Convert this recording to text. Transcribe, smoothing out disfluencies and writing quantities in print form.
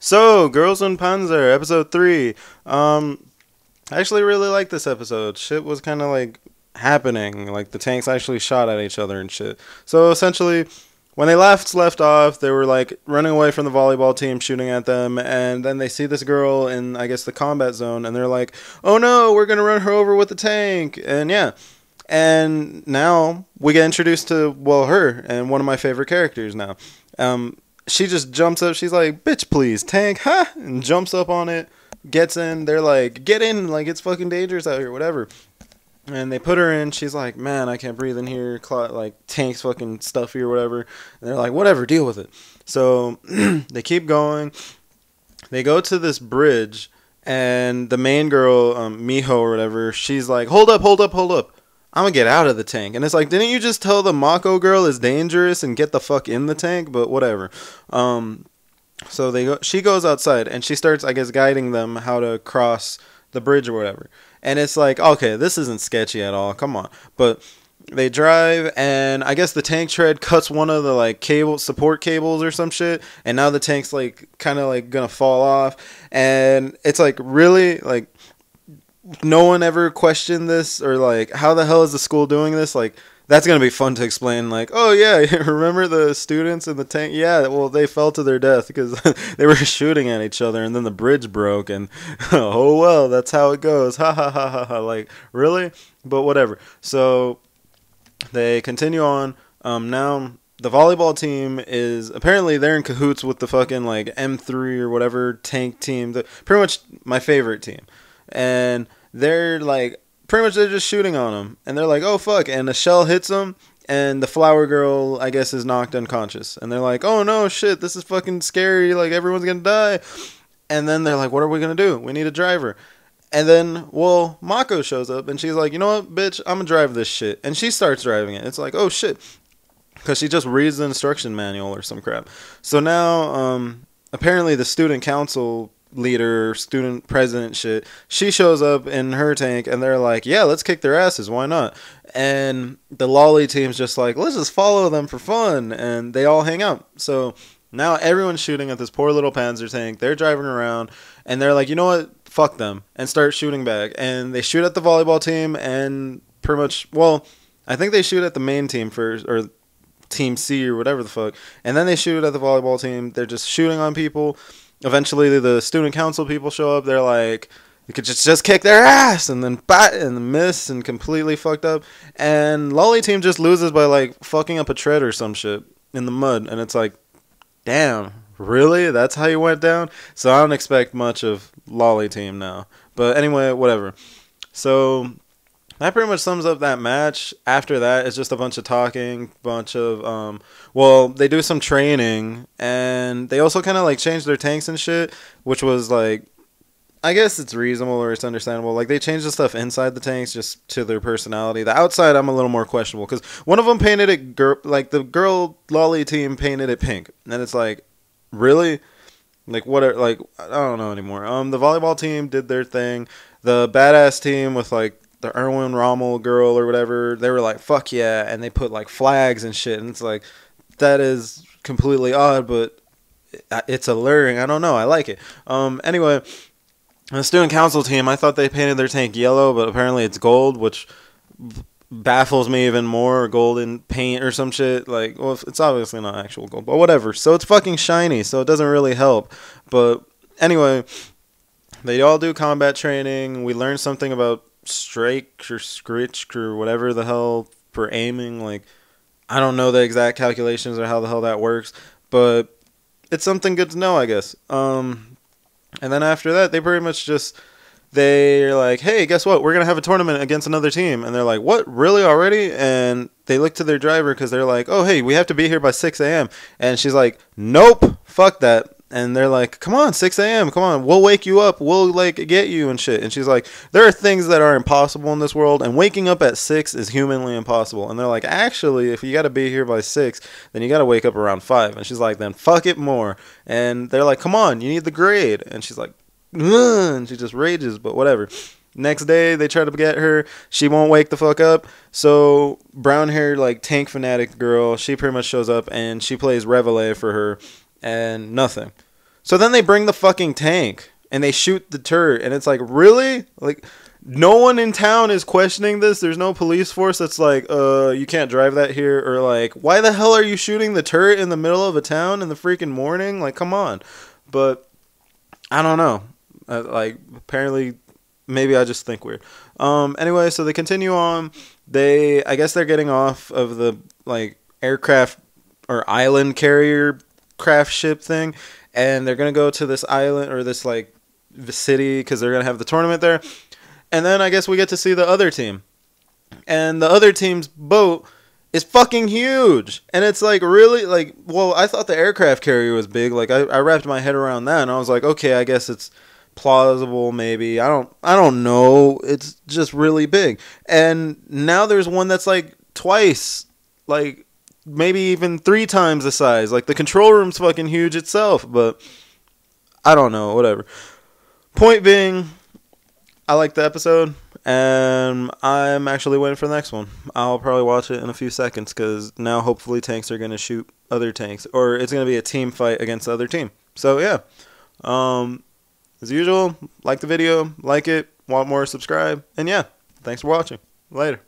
So, Girls und Panzer, episode 3. I actually really like this episode. Shit was kind of like happening. Like the tanks actually shot at each other and shit. So essentially, when they left off, they were like running away from the volleyball team, shooting at them, and then they see this girl in, I guess, the combat zone, and they're like, "Oh no, we're gonna run her over with the tank!" And yeah, and now we get introduced to her and one of my favorite characters now. She just jumps up. She's like, "Bitch, please, tank, huh?" And jumps up on it, gets in. They're like, "Get in, like it's fucking dangerous out here, whatever." And they put her in. She's like, "Man, I can't breathe in here. Like tank's fucking stuffy or whatever." And they're like, "Whatever, deal with it." So they keep going. They go to this bridge, and the main girl, Miho or whatever, she's like, "Hold up, hold up, hold up. I'm gonna get out of the tank." And it's like, didn't you just tell the Mako girl is dangerous and get the fuck in the tank? But whatever. So she goes outside and she starts, I guess, guiding them how to cross the bridge or whatever. And it's like, okay, this isn't sketchy at all. Come on. But they drive, and I guess the tank tread cuts one of the like support cables or some shit, and now the tank's like kind of like gonna fall off. And it's like, really, like, no one ever questioned this, or like, how the hell is the school doing this? Like, that's gonna be fun to explain. Like, oh yeah, remember the students in the tank? Yeah, well, they fell to their death because they were shooting at each other, and then the bridge broke, and oh well, that's how it goes. Ha ha ha ha ha. Like, really? But whatever. So they continue on. Now the volleyball team is apparently they're in cahoots with the fucking like M3 or whatever tank team. Pretty much my favorite team, and they're like, pretty much they're just shooting on them, and they're like, "Oh fuck!" And a shell hits them, and the flower girl, I guess, is knocked unconscious, and they're like, "Oh no, shit, this is fucking scary! Like everyone's gonna die." And then they're like, "What are we gonna do? We need a driver." And then, well, Mako shows up, and she's like, "You know what, bitch? I'm gonna drive this shit." And she starts driving it. It's like, oh shit, because she just reads the instruction manual or some crap. So now, apparently, the student council leader, student president shit, she shows up in her tank, and they're like, "Yeah, let's kick their asses. Why not?" And the lolly team's just like, "Let's just follow them for fun," and they all hang out. So now everyone's shooting at this poor little Panzer tank. They're driving around, and they're like, "You know what? Fuck them," and start shooting back. And they shoot at the volleyball team, and pretty much, well, I think they shoot at the main team first, or Team C or whatever the fuck, and then they shoot at the volleyball team. They're just shooting on people. Eventually, the student council people show up. They're like, "You could just kick their ass," and then bat and miss and completely fucked up. And lolly team just loses by like fucking up a tread or some shit in the mud, and it's like, damn. Really? That's how you went down? So I don't expect much of lolly team now. But anyway, whatever. So that pretty much sums up that match. After that, it's just a bunch of talking, bunch of, they do some training, and they also kind of, like, change their tanks and shit, which was, like, I guess it's reasonable or it's understandable. Like, they changed the stuff inside the tanks just to their personality. The outside, I'm a little more questionable, because one of them painted it, like, the girl lolly team painted it pink, and it's like, really? Like, what are, like, I don't know anymore. The volleyball team did their thing. The badass team with, like, the Erwin Rommel girl or whatever, they were like, "Fuck yeah," and they put, like, flags and shit, and it's like, that is completely odd, but it's alluring. I don't know. I like it. Anyway, the student council team, I thought they painted their tank yellow, but apparently it's gold, which baffles me even more. Golden paint or some shit. Like, well, it's obviously not actual gold, but whatever. So it's fucking shiny, so it doesn't really help. But anyway, they all do combat training. We learn something about strike or scritch or whatever the hell for aiming. Like, I don't know the exact calculations or how the hell that works, but it's something good to know, I guess. And then after that, they pretty much just, they're like, "Hey, guess what? We're going to have a tournament against another team." And they're like, "What? Really already?" And they look to their driver because they're like, "Oh, hey, we have to be here by 6 a.m. And she's like, "Nope, fuck that." And they're like, "Come on, 6 a.m., come on, we'll wake you up, we'll, like, get you and shit." And she's like, "There are things that are impossible in this world, and waking up at 6 is humanly impossible." And they're like, "Actually, if you got to be here by 6, then you got to wake up around 5. And she's like, "Then fuck it more." And they're like, "Come on, you need the grade." And she's like, "Ugh," and she just rages, but whatever. Next day, they try to get her. She won't wake the fuck up. So, brown-haired, like, tank fanatic girl, she pretty much shows up, and she plays Reveille for her, and nothing. So then they bring the fucking tank and they shoot the turret, and it's like, really? Like, no one in town is questioning this. There's no police force that's like, you can't drive that here, or like, why the hell are you shooting the turret in the middle of a town in the freaking morning? Like, come on. But I don't know. Like, apparently, maybe I just think weird. Anyway, so they continue on. I guess they're getting off of the like aircraft or island carrier craft ship thing, and they're gonna go to this island or this like city because they're gonna have the tournament there. And then I guess we get to see the other team, and the other team's boat is fucking huge, and it's like, really, like, well, I thought the aircraft carrier was big. Like, I wrapped my head around that, and I was like, okay, I guess it's plausible, maybe. I don't know. It's just really big. And now there's one that's like twice, like maybe even 3 times the size. Like, the control room's fucking huge itself, but I don't know, whatever. Point being, I like the episode, and I'm actually waiting for the next one. I'll probably watch it in a few seconds, because now hopefully tanks are going to shoot other tanks, or it's going to be a team fight against the other team. So yeah, as usual, like the video, like it, want more, subscribe, and yeah, thanks for watching. Later.